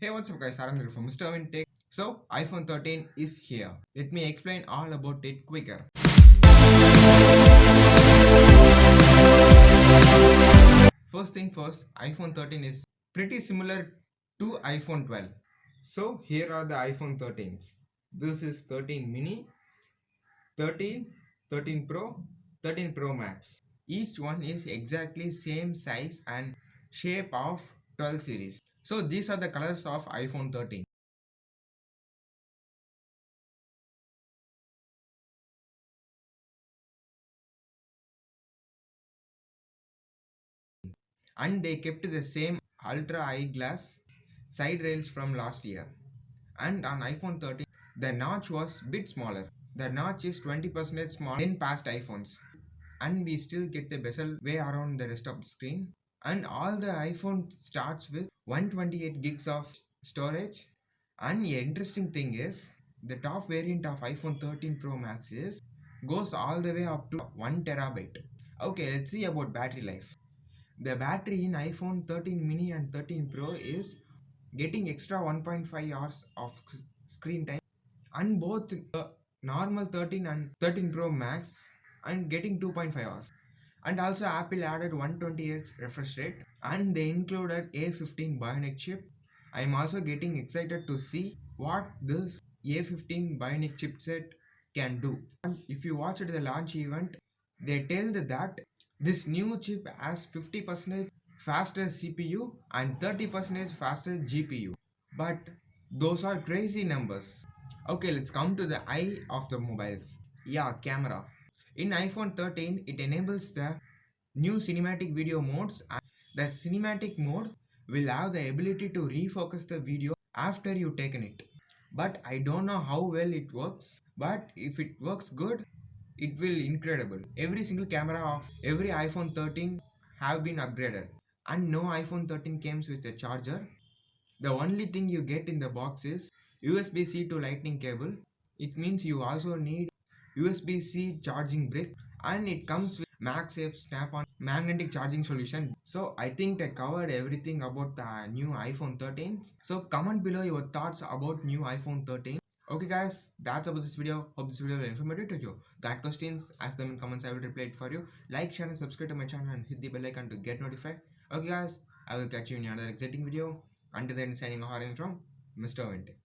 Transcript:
Hey, what's up guys, Arun here from Mr. Tech. So, iPhone 13 is here. Let me explain all about it quicker. First thing first, iPhone 13 is pretty similar to iPhone 12. So, here are the iPhone 13s. This is 13 mini, 13, 13 Pro, 13 Pro Max. Each one is exactly same size and shape of 12 series. So, these are the colors of iPhone 13. And they kept the same ultra high glass side rails from last year. And on iPhone 13 the notch was bit smaller. The notch is 20% smaller than past iPhones, and we still get the bezel way around the rest of the screen. And all the iPhone starts with 128 gigs of storage. And the interesting thing is the top variant of iPhone 13 Pro Max is goes all the way up to 1 terabyte. Okay, let's see about battery life. The battery in iPhone 13 mini and 13 Pro is getting extra 1.5 hours of screen time, and both the normal 13 and 13 Pro Max and getting 2.5 hours. And also Apple added 120Hz refresh rate, and they included A15 Bionic chip. I am also getting excited to see what this A15 Bionic chipset can do. And if you watched the launch event, they tell that this new chip has 50% faster CPU and 30% faster GPU. But those are crazy numbers. Okay, let's come to the eye of the mobiles. Yeah, camera. In iPhone 13, it enables the new cinematic video modes, and the cinematic mode will have the ability to refocus the video after you've taken it. But I don't know how well it works, but if it works good, it will incredible. Every single camera of every iPhone 13 have been upgraded, and no iPhone 13 comes with a charger. The only thing you get in the box is USB-C to lightning cable. It means you also need USB-C charging brick, and it comes with MagSafe snap-on magnetic charging solution. So I think I covered everything about the new iPhone 13. So comment below your thoughts about new iPhone 13. Okay guys, that's about this video. Hope this video was informative to you. Got questions? Ask them in comments. I will reply it for you. Like, share and subscribe to my channel and hit the bell icon to get notified. Okay guys, I will catch you in another exciting video. Until then, signing off from Mr. Tech.